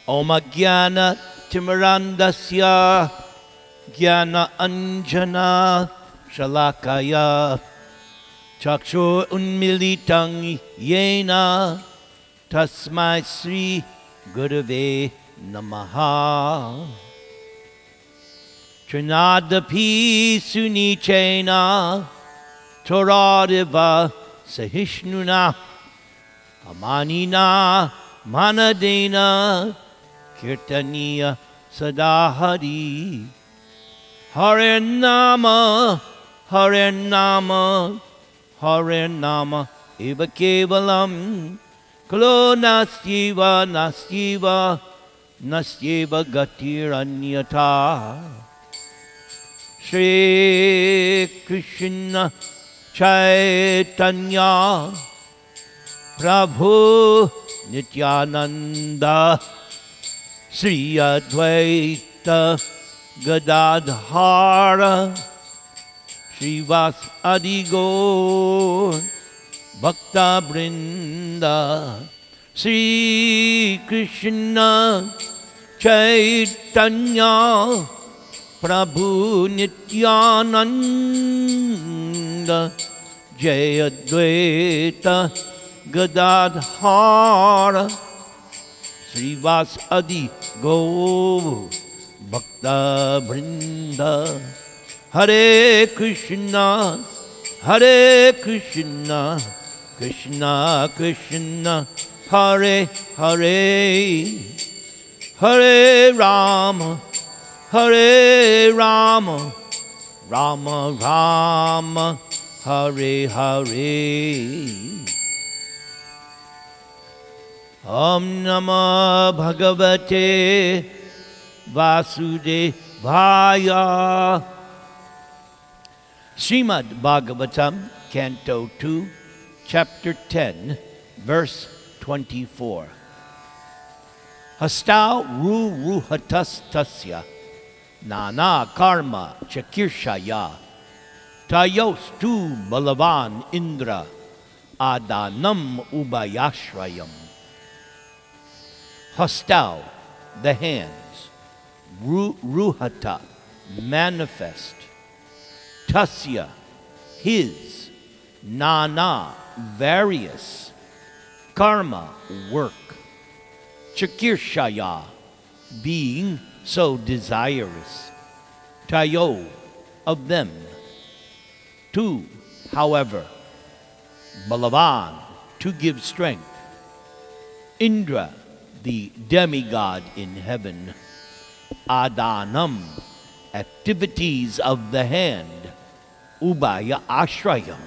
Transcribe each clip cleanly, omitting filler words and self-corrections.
Om Jnana Timirandasya Jnana Anjana Shalakaya Chakshur Unmilitang Yena Tasmai Sri Gurave Namaha Trinadapi Sunichena Toradeva Sahishnuna Amanina Manadena Kirtaniya Sadahari Hare Nama Hare Nama Hare Nama Eva Kevalam Kalo Nastyeva Nastyeva Nastyeva Gatiranyata Shri Krishna Chaitanya Prabhu Nityananda Sri Advaita Gadadhara Srivas Adigor Bhakta Brinda Sri Krishna Chaitanya Prabhu Nityananda Jai Advaita Gadadhara Srivas Adi Go Bhakta Brinda Hare Krishna Krishna Krishna Hare Hare Hare Rama Rama Rama Hare Hare Om Namah Bhagavate Vasudevaya Srimad Bhagavatam, Canto 2, Chapter 10, Verse 24. Hastau ruhatastasya nana karma chakirshaya tayos tu balavan indra adanam ubayashrayam. Hastau, the hands, ruhata, manifest, tasya, his, nana, various, karma, work, chakirshaya, being so desirous, tayo, of them, tu, however, balavan, to give strength, Indra, the demigod in heaven, adanam, activities of the hand, ubaya ashrayam,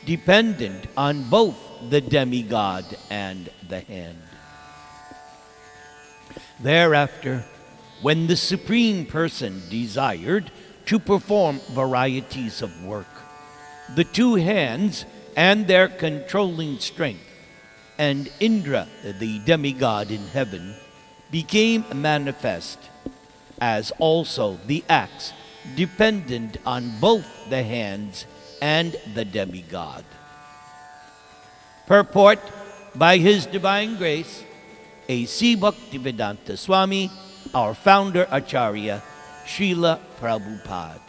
dependent on both the demigod and the hand. Thereafter, when the Supreme Person desired to perform varieties of work, the two hands and their controlling strength and Indra, the demigod in heaven, became manifest, as also the acts dependent on both the hands and the demigod. Purport: by His Divine Grace, A.C. Bhaktivedanta Swami, our founder Acharya, Srila Prabhupada.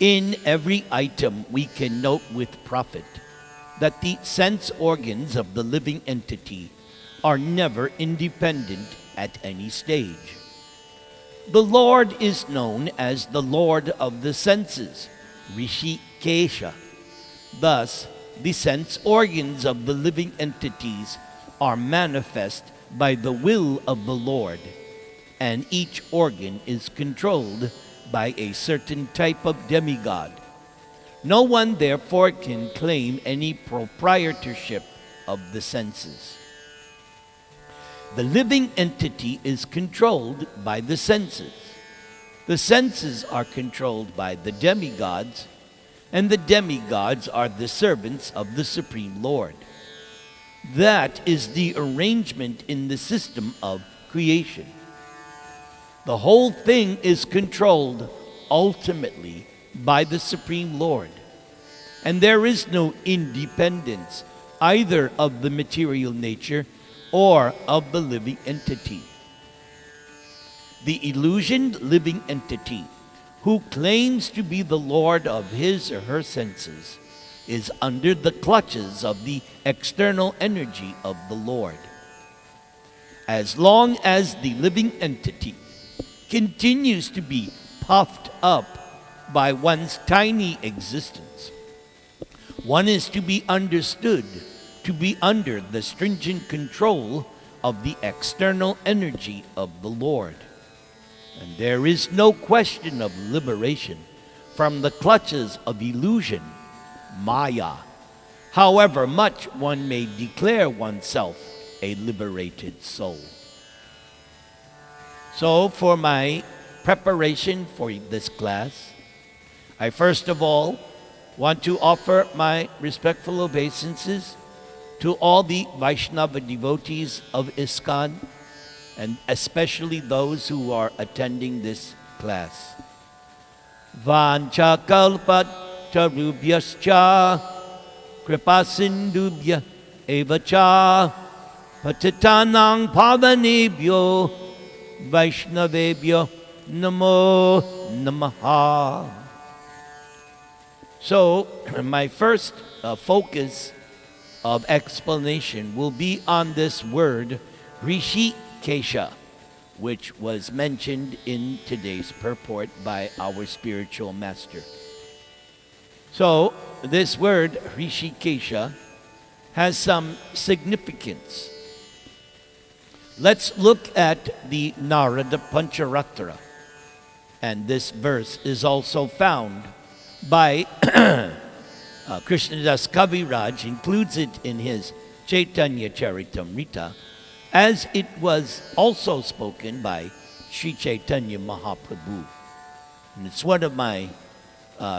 In every item we can note with profit that the sense organs of the living entity are never independent at any stage. The Lord is known as the Lord of the senses, Rishikesha. Thus, the sense organs of the living entities are manifest by the will of the Lord, and each organ is controlled by a certain type of demigod. No one therefore can claim any proprietorship of the senses. The living entity is controlled by the senses. The senses are controlled by the demigods, and the demigods are the servants of the Supreme Lord. That is the arrangement in the system of creation. The whole thing is controlled ultimately by the Supreme Lord, and there is no independence either of the material nature or of the living entity. The illusioned living entity who claims to be the Lord of his or her senses is under the clutches of the external energy of the Lord. As long as the living entity continues to be puffed up by one's tiny existence, one is to be understood to be under the stringent control of the external energy of the Lord. And there is no question of liberation from the clutches of illusion, Maya, however much one may declare oneself a liberated soul. So for my preparation for this class, I first of all want to offer my respectful obeisances to all the Vaishnava devotees of ISKCON, and especially those who are attending this class. Vancha kalpat tarubhyascha kripasindubhya evacha patitanang pavanebhyo Vaishnavebhyo namo namaha. So, my first focus of explanation will be on this word, Rishikesha, which was mentioned in today's purport by our spiritual master. So, this word, Rishikesha, has some significance. Let's look at the Narada Pancharatra. And this verse is also found by Krishnadas Kaviraj, includes it in his Chaitanya Charitamrita, as it was also spoken by Sri Chaitanya Mahaprabhu. And it's one of my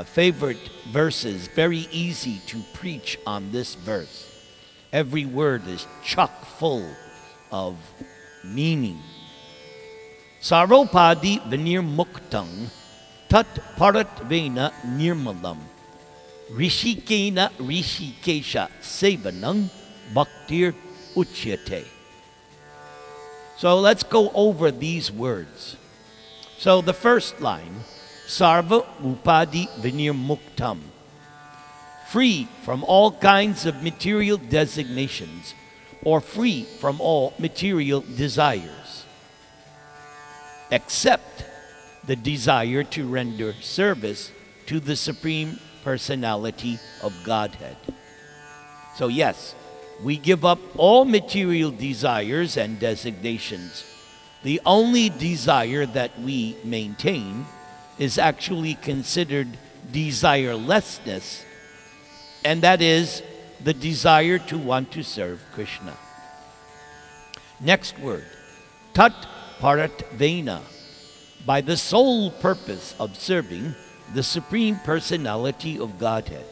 favorite verses, very easy to preach on this verse. Every word is chock full of meaning. Saropadi vinir muktang tat parat vena nirmalam rishikena rishikesha sevanang bhaktir uchyate. So let's go over these words. So the first line, sarva upadi vinir muktam, free from all kinds of material designations or free from all material desires, except the desire to render service to the Supreme Personality of Godhead. So yes, we give up all material desires and designations. The only desire that we maintain is actually considered desirelessness, and that is the desire to want to serve Krishna. Next word, tat parat vena, by the sole purpose of serving the Supreme Personality of Godhead.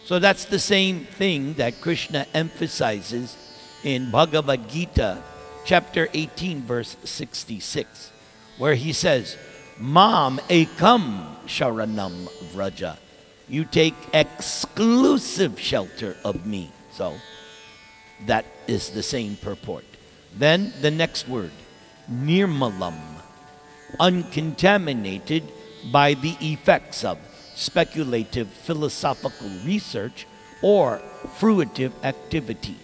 So that's the same thing that Krishna emphasizes in Bhagavad Gita, chapter 18, verse 66, where he says, Mam ekam sharanam vraja. You take exclusive shelter of me. So that is the same purport. Then the next word, nirmalam, uncontaminated by the effects of speculative philosophical research or fruitive activity.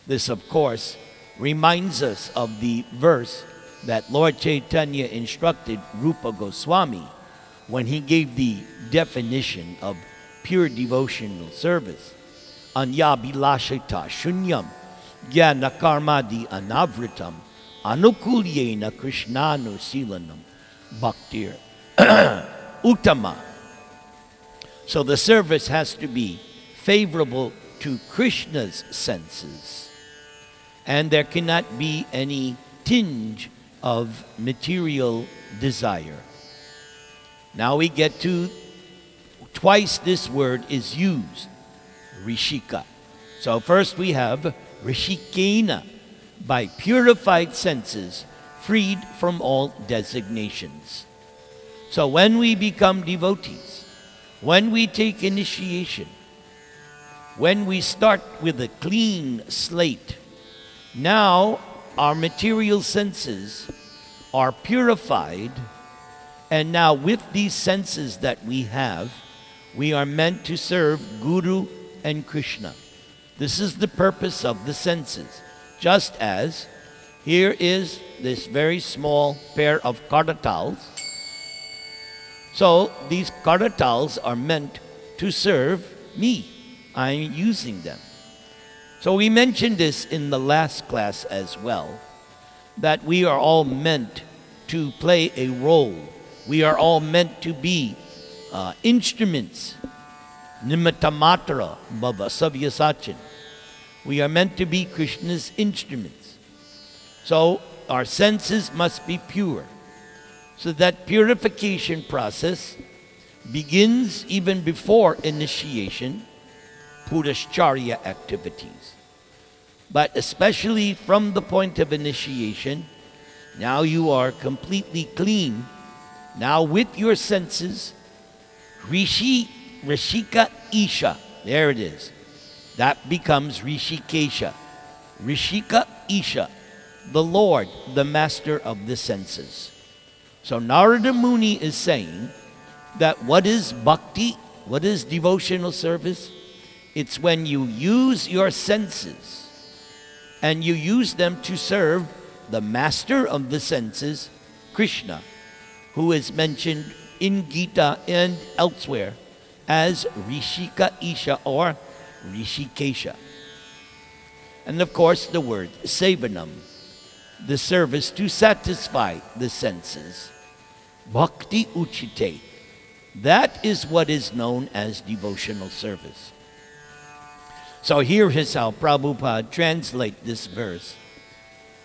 This, of course, reminds us of the verse that Lord Chaitanya instructed Rupa Goswami when he gave the definition of pure devotional service. Anya bilashita shunyam jnana karmadi anavritam anukulyena krishnanu silanam bhaktir uttama. So the service has to be favorable to Krishna's senses, and there cannot be any tinge of material desire. Now we get to twice this word is used, rishika. So first we have rishikena, by purified senses, freed from all designations. So when we become devotees, when we take initiation, when we start with a clean slate, Now, our material senses are purified, and now with these senses that we have, we are meant to serve Guru and Krishna. This is the purpose of the senses. Just as here is this very small pair of karatals. So these karatals are meant to serve me. I'm using them. So we mentioned this in the last class as well, that we are all meant to play a role. We are all meant to be instruments. Nimittamatra bhava savyasachin. We are meant to be Krishna's instruments. So our senses must be pure. So that purification process begins even before initiation, purascharya activities. But especially from the point of initiation, now you are completely clean. Now with your senses, Rishika Isha, there it is. That becomes Rishikesha. Rishika Isha, the Lord, the master of the senses. So Narada Muni is saying that what is bhakti, what is devotional service? It's when you use your senses and you use them to serve the master of the senses, Krishna, who is mentioned in Gita and elsewhere as Rishika Isha or Rishikesha. And of course the word sevanam, the service to satisfy the senses. Bhakti uchite. That is what is known as devotional service. So here is how Prabhupada translates this verse.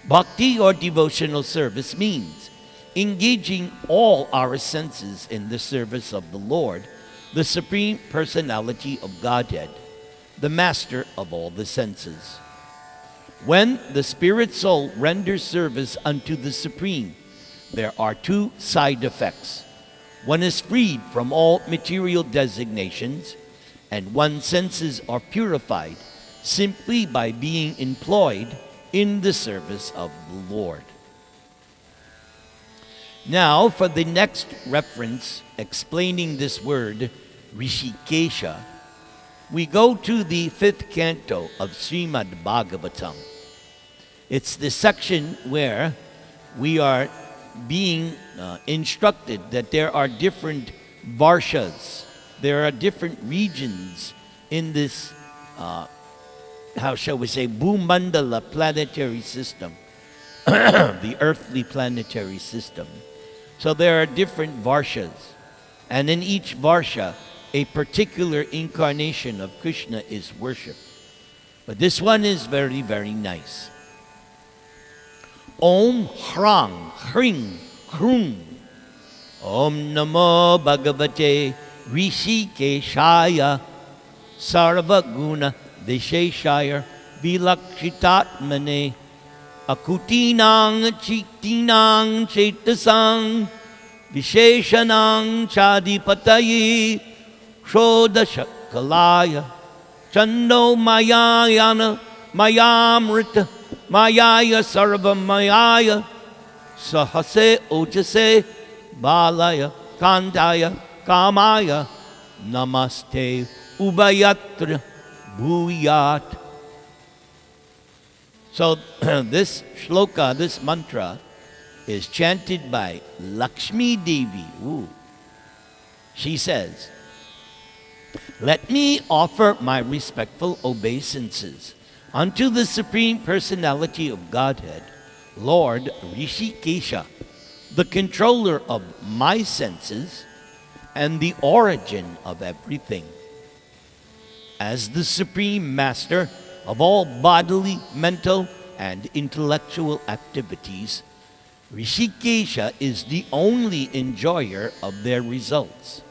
Bhakti or devotional service means engaging all our senses in the service of the Lord, the Supreme Personality of Godhead, the master of all the senses. When the spirit soul renders service unto the Supreme, there are two side effects. One is freed from all material designations, and one's senses are purified simply by being employed in the service of the Lord. Now, for the next reference explaining this word, Rishikesha, we go to the 5th canto of Srimad Bhagavatam. It's the section where we are being instructed that there are different varshas, there are different regions in this, how shall we say, Bhumandala planetary system, the earthly planetary system. So there are different varshas, and in each varsha, a particular incarnation of Krishna is worshipped. But this one is very, very nice. Om Hrang Hring Hrung Om Namo Bhagavate Rishikeshaya Sarvaguna Visheshaya Vilakshitatmane Akutinang Chitinang Chetasang Visheshanang Chadipatayi Shodashakalaya Chando Mayayana Mayamrita Mayaya Sarva Mayaya Sahase Ojase Balaya Kandaya Kamaya Namaste Ubayatra Bhuyat. So this shloka, this mantra, is chanted by Lakshmi Devi. Ooh. She says, "Let me offer my respectful obeisances unto the Supreme Personality of Godhead, Lord Rishikesha, the controller of my senses and the origin of everything. As the Supreme Master of all bodily, mental, and intellectual activities, Rishikesha is the only enjoyer of their results.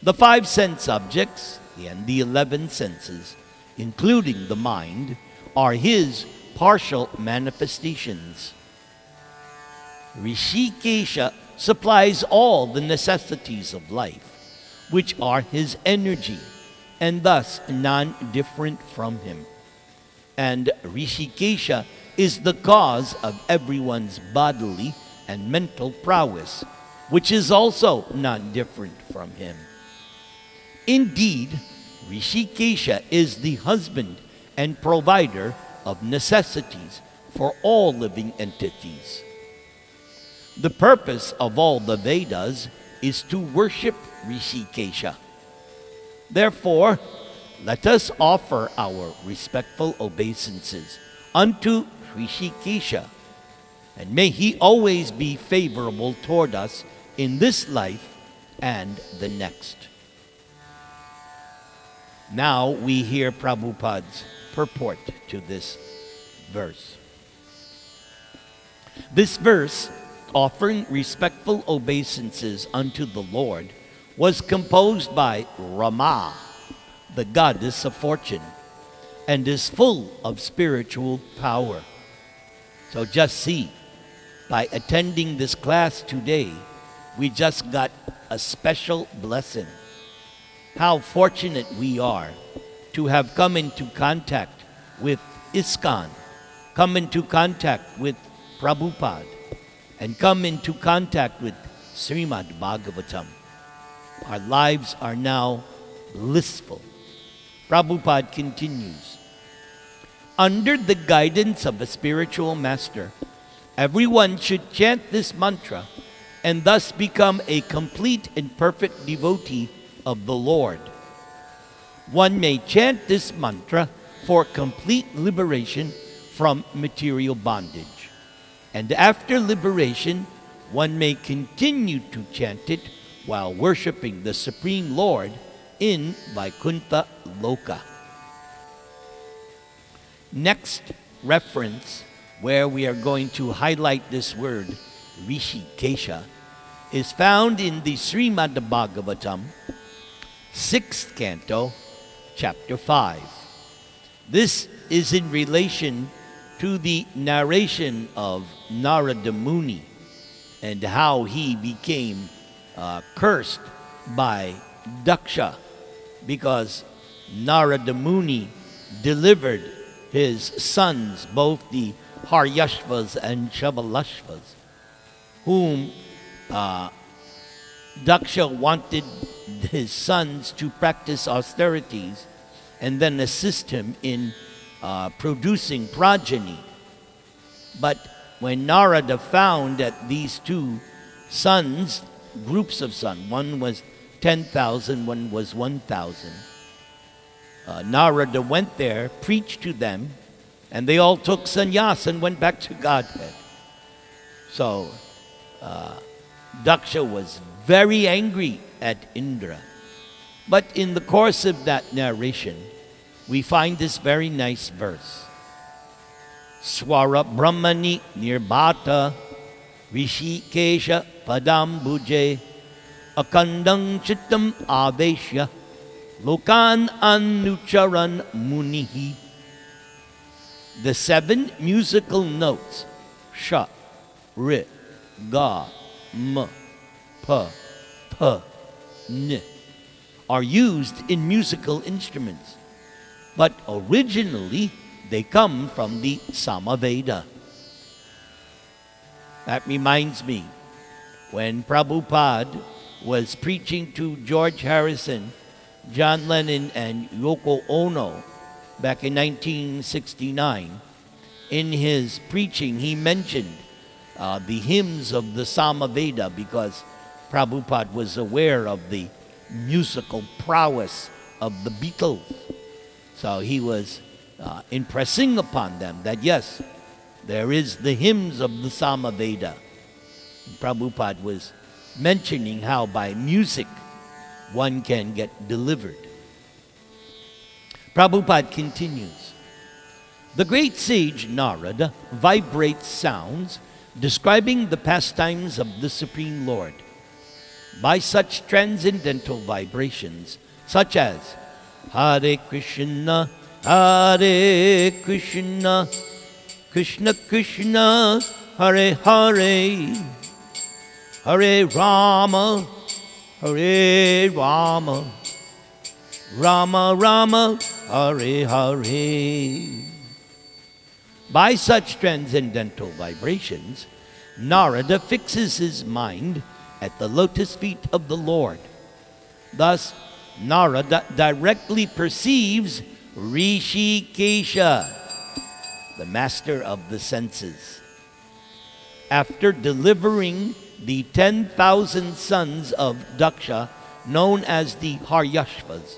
The 5 sense objects and the 11 senses, including the mind, are his partial manifestations. Rishikesha supplies all the necessities of life, which are his energy, and thus none different from him. and Rishikesha is the cause of everyone's bodily and mental prowess, which is also not different from him. Indeed, Rishikesha is the husband and provider of necessities for all living entities. The purpose of all the Vedas is to worship Rishikesha. Therefore, let us offer our respectful obeisances unto Rishikesha, and may he always be favorable toward us in this life and the next. Now we hear Prabhupada's purport to this verse. This verse, offering respectful obeisances unto the Lord, was composed by Rama, the goddess of fortune, and is full of spiritual power. So just see, by attending this class today, we just got a special blessing. How fortunate we are to have come into contact with ISKCON, come into contact with Prabhupada, and come into contact with Srimad Bhagavatam. Our lives are now blissful. Prabhupada continues, under the guidance of a spiritual master, everyone should chant this mantra and thus become a complete and perfect devotee of the Lord. One may chant this mantra for complete liberation from material bondage. And after liberation, one may continue to chant it while worshiping the Supreme Lord in Vaikuntha Loka. Next reference where we are going to highlight this word, Rishikesha, is found in the Srimad Bhagavatam, 6th canto, chapter 5. This is in relation to the narration of Narada Muni and how he became cursed by Daksha because Narada Muni delivered his sons, both the Haryashvas and Shavalashvas, whom Daksha wanted his sons to practice austerities and then assist him in producing progeny. But when Narada found that these two sons, groups of sons, one was 10,000, one was 1,000, Narada went there, preached to them, and they all took sannyas and went back to Godhead. So Daksha was very angry at Indra. But in the course of that narration, we find this very nice verse. Swara Brahmani Nirbhata Rishikesha Padambuje Akandang Chittam Aveshya Lokan Anucharan Munihi. The 7 musical notes, Sha, Ri, Ga, M, Pa, Pa, N, are used in musical instruments, but originally they come from the Samaveda. That reminds me, when Prabhupada was preaching to George Harrison, John Lennon, and Yoko Ono back in 1969, in his preaching he mentioned the hymns of the Samaveda because Prabhupada was aware of the musical prowess of the Beatles. So he was impressing upon them that yes, there is the hymns of the Samaveda. And Prabhupada was mentioning how by music one can get delivered. Prabhupada continues, the great sage Narada vibrates sounds describing the pastimes of the Supreme Lord. By such transcendental vibrations, such as Hare Krishna, Hare Krishna, Krishna Krishna, Hare Hare, Hare Rama, Hare Rama, Rama Rama, Hare Hare. By such transcendental vibrations, Narada fixes his mind at the lotus feet of the Lord. Thus, Narada directly perceives Rishikesha, the master of the senses. After delivering the 10,000 sons of Daksha, known as the Haryashvas,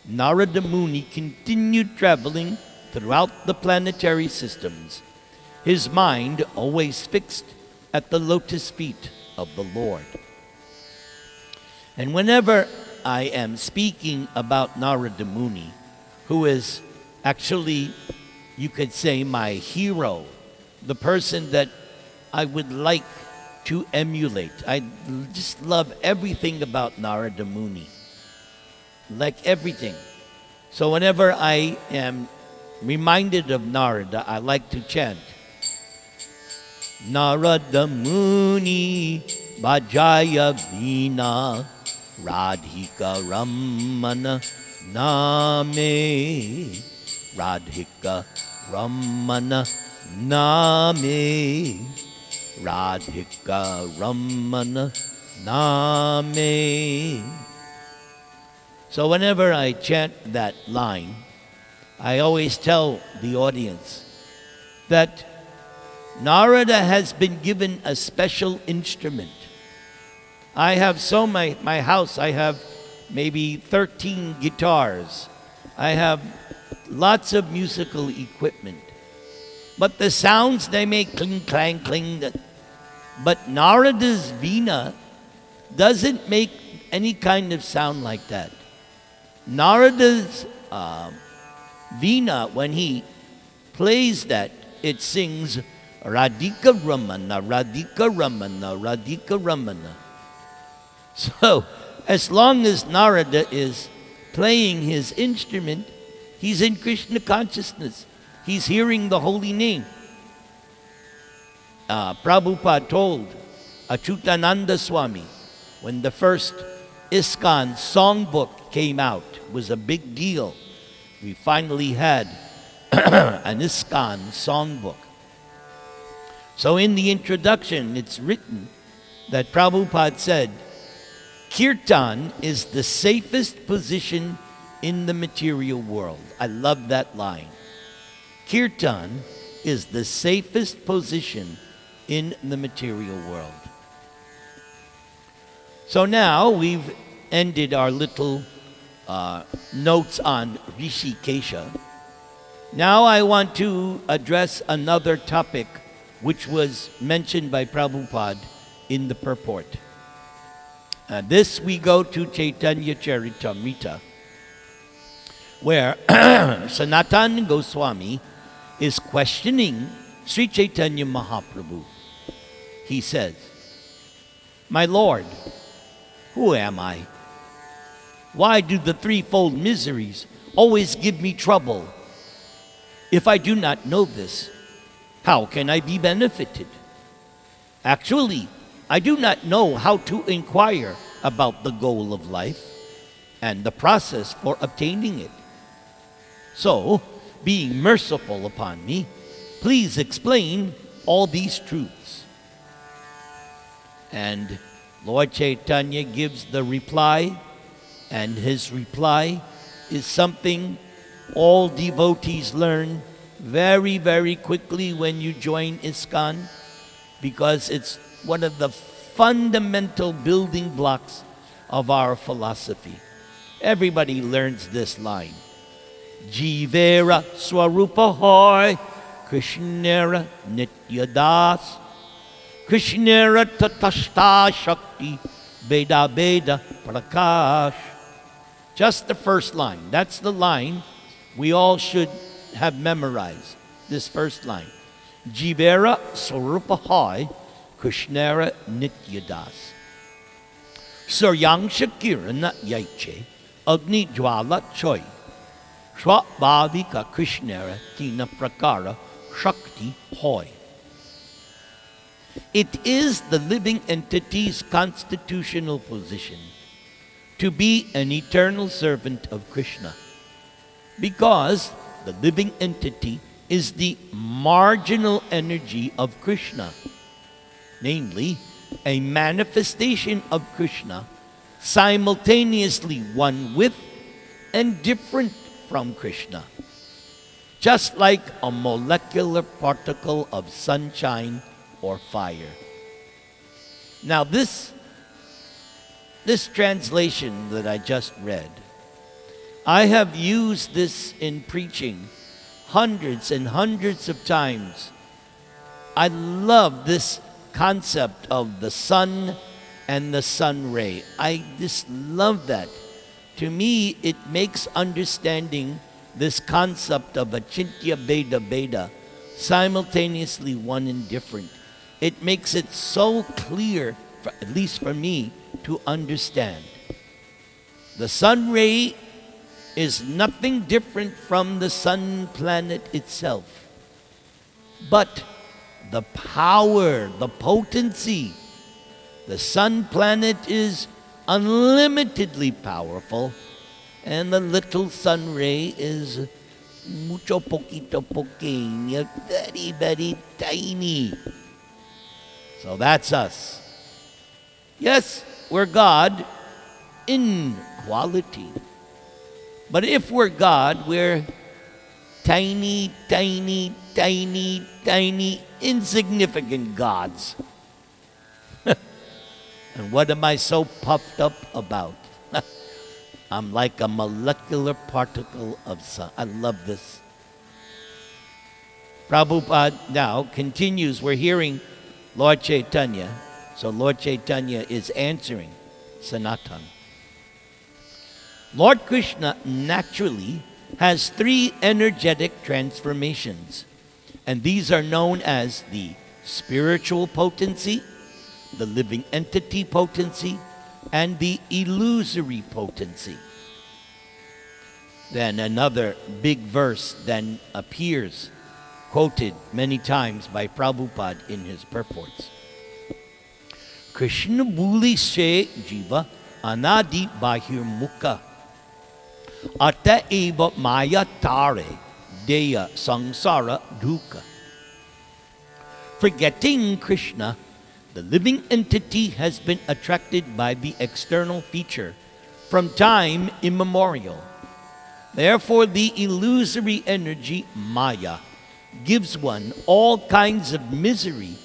Narada Muni continued traveling throughout the planetary systems, his mind always fixed at the lotus feet of the Lord. And whenever I am speaking about Narada Muni, who is actually, you could say, my hero, the person that I would like to emulate. I just love everything about Narada Muni. Like everything. So whenever I am reminded of Narada, I like to chant Narada Muni Bhajaya Vina Radhika Ramana Name Radhika Ramana Name Radhika Ramana Name. So whenever I chant that line, I always tell the audience that Narada has been given a special instrument. I have my house, I have maybe 13 guitars. I have lots of musical equipment. But the sounds, they make cling, clang, cling. But Narada's Veena doesn't make any kind of sound like that. Narada's Veena, when he plays that, it sings Radhika Ramana, Radhika Ramana, Radhika Ramana. So, as long as Narada is playing his instrument, he's in Krishna consciousness. He's hearing the holy name. Prabhupada told Achyutananda Swami, when the first ISKCON songbook came out, it was a big deal. We finally had an ISKCON songbook. So in the introduction, it's written that Prabhupada said, Kirtan is the safest position in the material world. I love that line. Kirtan is the safest position in the material world. So now we've ended our little notes on Rishikesha. Now I want to address another topic which was mentioned by Prabhupada in the purport. This we go to Chaitanya Charitamrita, where Sanatana Goswami is questioning Sri Chaitanya Mahaprabhu. He says, "My Lord, who am I? Why do the threefold miseries always give me trouble? If I do not know this, how can I be benefited? Actually, I do not know how to inquire about the goal of life and the process for obtaining it. So, being merciful upon me, please explain all these truths." And Lord Chaitanya gives the reply, and his reply is something all devotees learn very, very quickly when you join ISKCON, because it's one of the fundamental building blocks of our philosophy. Everybody learns this line. Jivera Swarupa Hoy, Krishnera Nitya Das, Krishnera Tatashta Shakti, Veda Veda Prakash. Just the first line. That's the line we all should have memorized. This first line. Jivera Swarupa Hoy, Krishnera Nitya Das. Suryang Shakirana Yaiche, Agni Jwala Choi, Swabhavika Krishnera Tina Prakara Shakti Hoy. It is the living entity's constitutional position to be an eternal servant of Krishna, because the living entity is the marginal energy of Krishna, namely, a manifestation of Krishna, simultaneously one with and different from Krishna, just like a molecular particle of sunshine or fire. Now this translation that I just read, I have used this in preaching hundreds and hundreds of times. I love this concept of the sun and the sun ray. I just love that. To me, it makes understanding this concept of achintya bheda simultaneously one and different. It makes it so clear, at least for me, to understand. The sun ray is nothing different from the sun planet itself. But the power, the potency, the sun planet is unlimitedly powerful, and the little sun ray is mucho poquito pequeño, very, very tiny. So that's us. Yes, we're God in quality. But if we're God, we're tiny, tiny, tiny, tiny, insignificant gods. And what am I so puffed up about? I'm like a molecular particle of sun. I love this. Prabhupada now continues. We're hearing Lord Chaitanya. So Lord Chaitanya is answering Sanatan. Lord Krishna naturally has three energetic transformations, and these are known as the spiritual potency, the living entity potency, and the illusory potency. Then another big verse then appears, quoted many times by Prabhupada in his purports. Krishna Bhuli Se Jiva Anadi Bahir Mukha Ata Eva Maya Tare Deya Sangsara Dukkha. Forgetting Krishna, the living entity has been attracted by the external feature from time immemorial. Therefore, the illusory energy, Maya, gives one all kinds of misery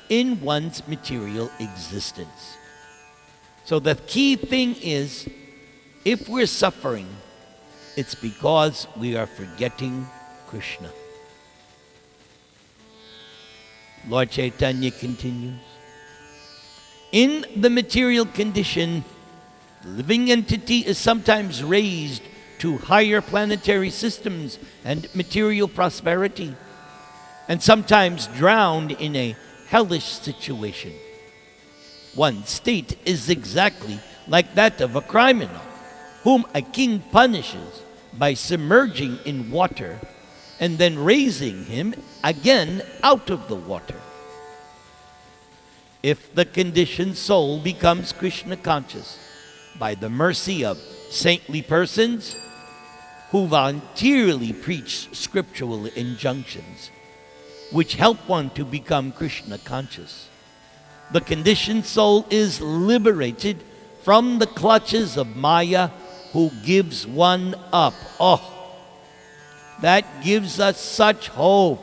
in one's material existence. So the key thing is, if we're suffering, it's because we are forgetting Krishna. Lord Chaitanya continues. In the material condition, the living entity is sometimes raised to higher planetary systems and material prosperity, and sometimes drowned in a hellish situation. One state is exactly like that of a criminal, whom a king punishes by submerging in water and then raising him again out of the water. If the conditioned soul becomes Krishna conscious by the mercy of saintly persons who voluntarily preach scriptural injunctions, which help one to become Krishna conscious, the conditioned soul is liberated from the clutches of Maya, who gives one up. Oh, that gives us such hope.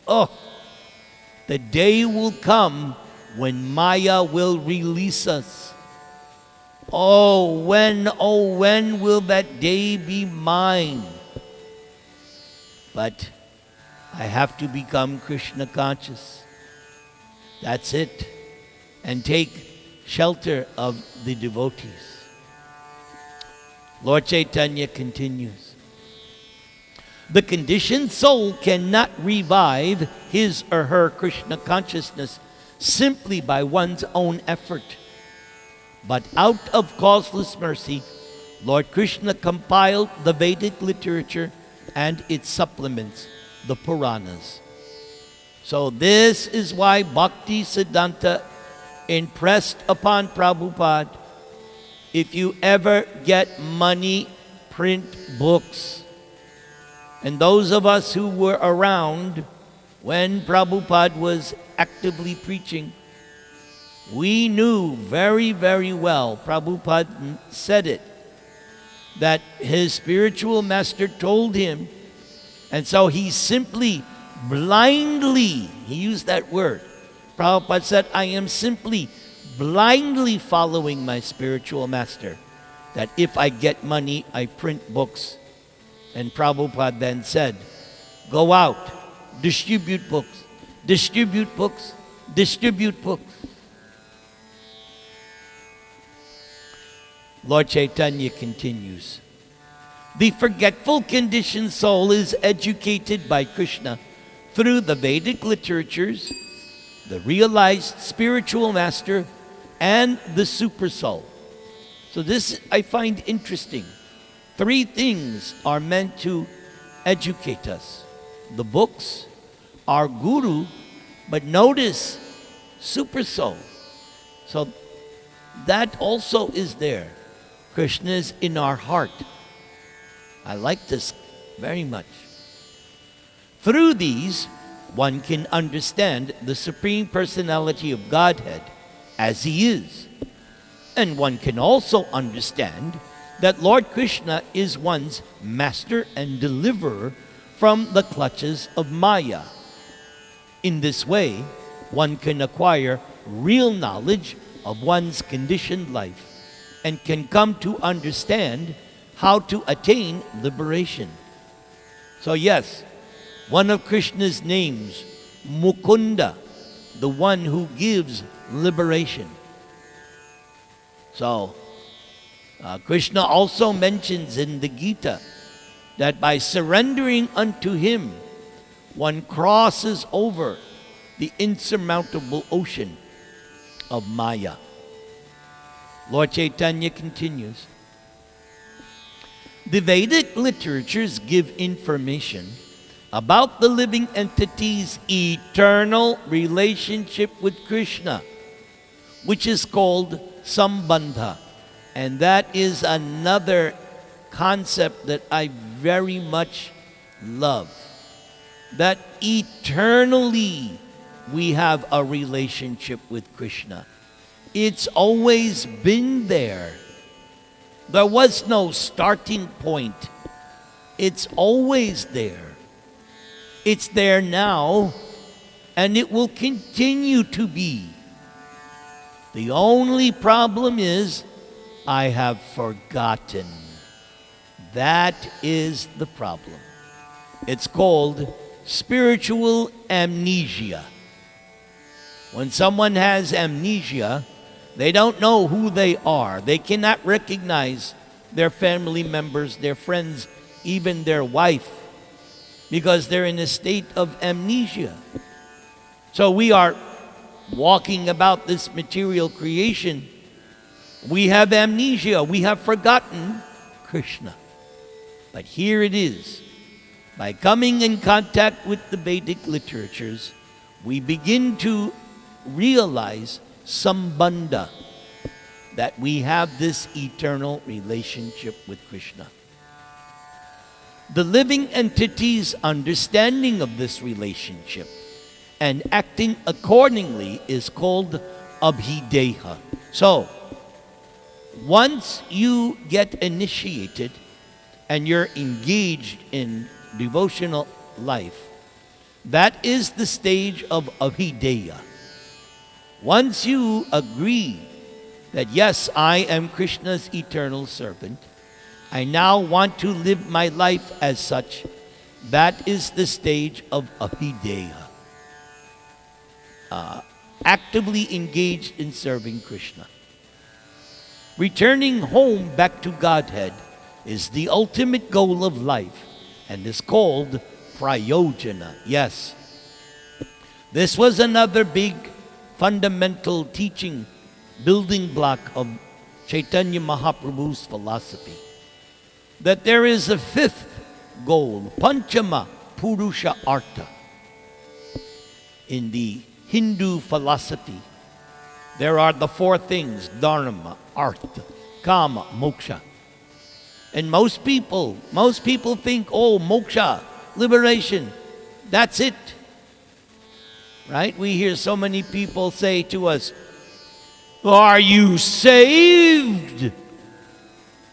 Oh, the day will come when Maya will release us. Oh, when will that day be mine? But I have to become Krishna conscious. That's it. And take shelter of the devotees. Lord Chaitanya continues. The conditioned soul cannot revive his or her Krishna consciousness simply by one's own effort. But out of causeless mercy, Lord Krishna compiled the Vedic literature and its supplements, the Puranas. So this is why Bhakti Siddhanta impressed upon Prabhupada, if you ever get money, print books. And those of us who were around when Prabhupada was actively preaching, we knew very, very well, Prabhupada said it, that his spiritual master told him, and so he simply blindly, he used that word. Prabhupada said, I am simply blindly following my spiritual master, that if I get money, I print books. And Prabhupada then said, go out, distribute books, distribute books, distribute books. Lord Chaitanya continues, the forgetful conditioned soul is educated by Krishna through the Vedic literatures, the realized spiritual master, and the super soul. So this I find interesting. 3 things are meant to educate us. The books, our guru, but notice, super soul. So that also is there. Krishna is in our heart. I like this very much. Through these, one can understand the Supreme Personality of Godhead as He is. And one can also understand that Lord Krishna is one's master and deliverer from the clutches of Maya. In this way, one can acquire real knowledge of one's conditioned life and can come to understand how to attain liberation. So yes, one of Krishna's names, Mukunda, the one who gives liberation. So, Krishna also mentions in the Gita that by surrendering unto Him, one crosses over the insurmountable ocean of Maya. Lord Chaitanya continues, the Vedic literatures give information about the living entity's eternal relationship with Krishna, which is called Sambandha. And that is another concept that I very much love. That eternally we have a relationship with Krishna. It's always been there. There was no starting point. It's always there. It's there now, and it will continue to be. The only problem is, I have forgotten. That is the problem. It's called spiritual amnesia. When someone has amnesia, they don't know who they are. They cannot recognize their family members, their friends, even their wife, because they're in a state of amnesia. So we are walking about this material creation. We have amnesia. We have forgotten Krishna. But here it is. By coming in contact with the Vedic literatures, we begin to realize Sambandha, that we have this eternal relationship with Krishna. The living entity's understanding of this relationship and acting accordingly is called Abhideha. So, once you get initiated and you're engaged in devotional life, that is the stage of Abhideya. Once you agree that yes, I am Krishna's eternal servant, I now want to live my life as such, that is the stage of Abhideya. Actively engaged in serving Krishna. Returning home back to Godhead is the ultimate goal of life and is called prayojana. Yes. This was another big fundamental teaching, building block of Chaitanya Mahaprabhu's philosophy. That there is a 5th goal, Panchama Purusha Artha. In the Hindu philosophy, there are the 4 things, Dharma, Artha, Kama, Moksha. And most people think, oh, moksha, liberation, that's it. right? We hear so many people say to us, "Are you saved?"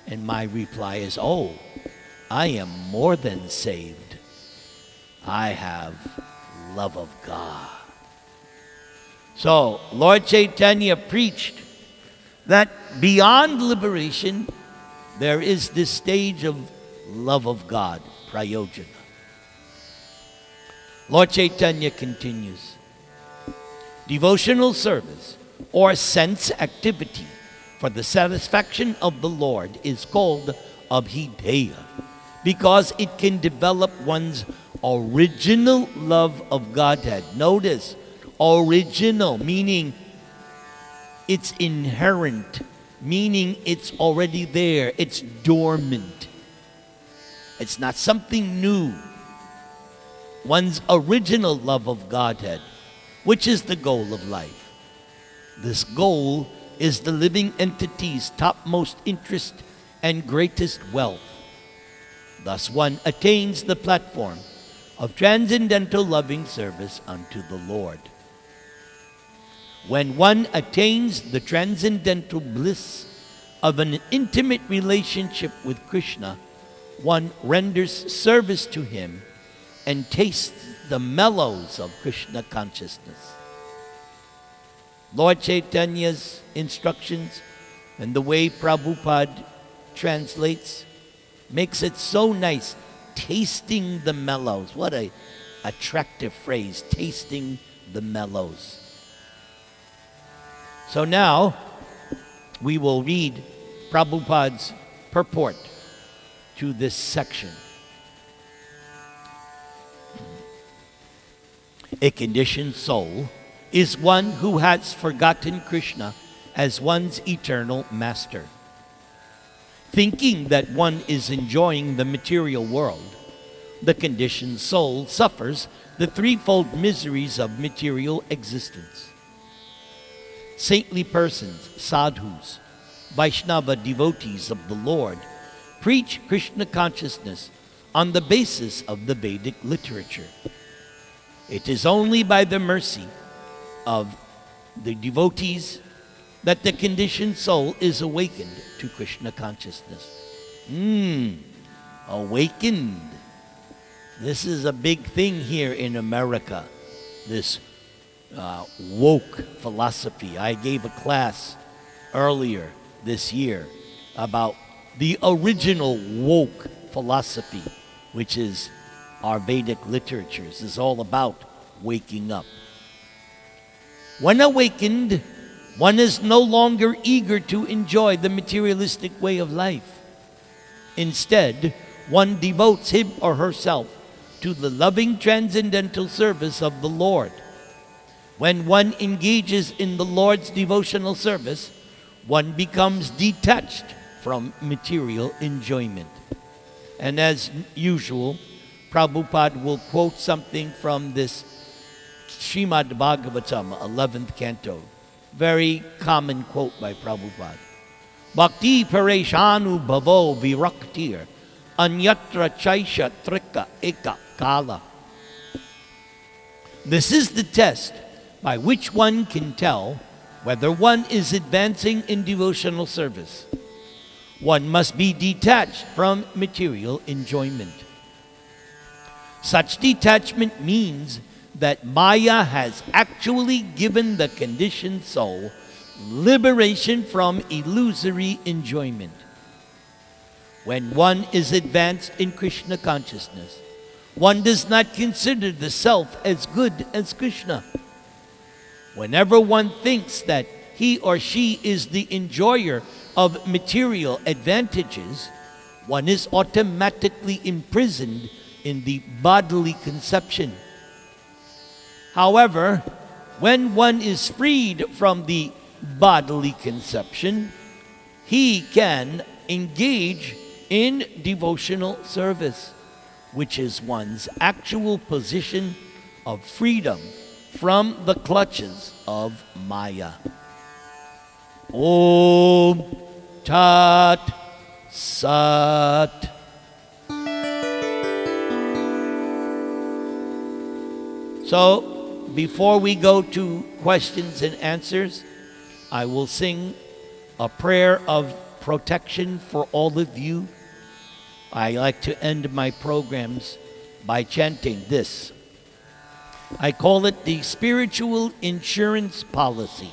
And my reply is, "Oh, I am more than saved. I have love of God." So, Lord Chaitanya preached that beyond liberation, there is this stage of love of God, prayojana. Lord Chaitanya continues, devotional service or sense activity for the satisfaction of the Lord is called abhideya because it can develop one's original love of Godhead. Notice, original, meaning it's inherent, meaning it's already there, it's dormant. It's not something new. One's original love of Godhead, which is the goal of life. This goal is the living entity's topmost interest and greatest wealth. Thus one attains the platform of transcendental loving service unto the Lord. When one attains the transcendental bliss of an intimate relationship with Krishna, one renders service to him and tastes the mellows of Krishna consciousness. Lord Chaitanya's instructions and the way Prabhupada translates makes it so nice. Tasting the mellows. What a attractive phrase, tasting the mellows. So now we will read Prabhupada's purport to this section. A conditioned soul is one who has forgotten Krishna as one's eternal master. Thinking that one is enjoying the material world, the conditioned soul suffers the threefold miseries of material existence. Saintly persons, sadhus, Vaishnava devotees of the Lord, preach Krishna consciousness on the basis of the Vedic literature. It is only by the mercy of the devotees that the conditioned soul is awakened to Krishna consciousness. Awakened. This is a big thing here in America, this woke philosophy. I gave a class earlier this year about the original woke philosophy, which is our Vedic literatures, is all about waking up. When awakened, one is no longer eager to enjoy the materialistic way of life. Instead, one devotes him or herself to the loving transcendental service of the Lord. When one engages in the Lord's devotional service, one becomes detached from material enjoyment. And as usual, Prabhupada will quote something from this Srimad Bhagavatam, 11th canto. Very common quote by Prabhupada. Bhakti pareshanu bhavo viraktir anyatra chaisha trika eka kala. This is the test by which one can tell whether one is advancing in devotional service. One must be detached from material enjoyment. Such detachment means that Maya has actually given the conditioned soul liberation from illusory enjoyment. When one is advanced in Krishna consciousness, one does not consider the self as good as Krishna. Whenever one thinks that he or she is the enjoyer of material advantages, one is automatically imprisoned in the bodily conception. However, when one is freed from the bodily conception, he can engage in devotional service, which is one's actual position of freedom from the clutches of Maya. Om Tat Sat. So, before we go to questions and answers, I will sing a prayer of protection for all of you. I like to end my programs by chanting this. I call it the spiritual insurance policy.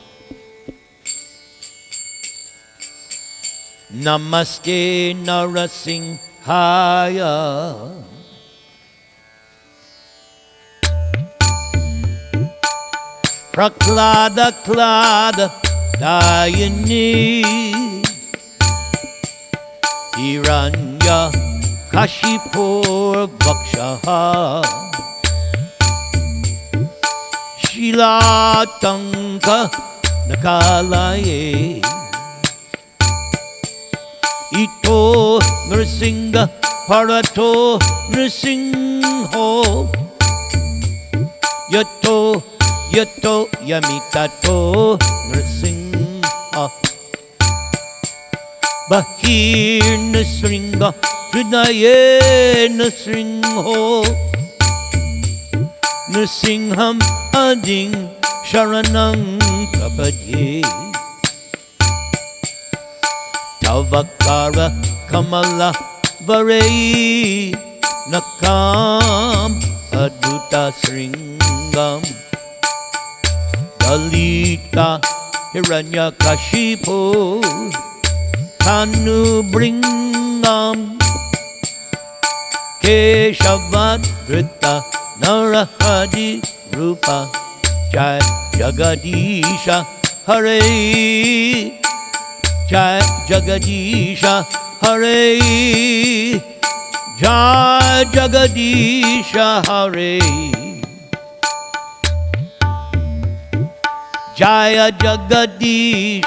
Namaste Narasimhaya. Praklada Klada Dayani Hiranya Kashipur Vakshaha Shilatanka Nakalaye Ito Nrsinga Parato Nrsingho Yato Yato Yamitato Nrsingha Bahir Nrsingha Hridaye Nrsingho Nrsingham Ading Sharanang Prapadye Tavakara Kamala Varei Nakam Adhuta Sringam Dalita Hiranyakashipu Tanu Bringam Keshavat Rita Narahadi Rupa Jai Jagadisha Hare Jai Jagadisha Hare Jai Jagadisha Hare Jaya Jagadish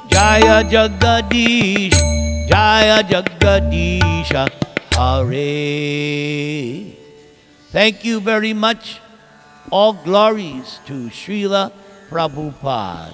Jaya Jagadish Jaya Jagadisha Hare. Thank you very much. All glories to Srila Prabhupada.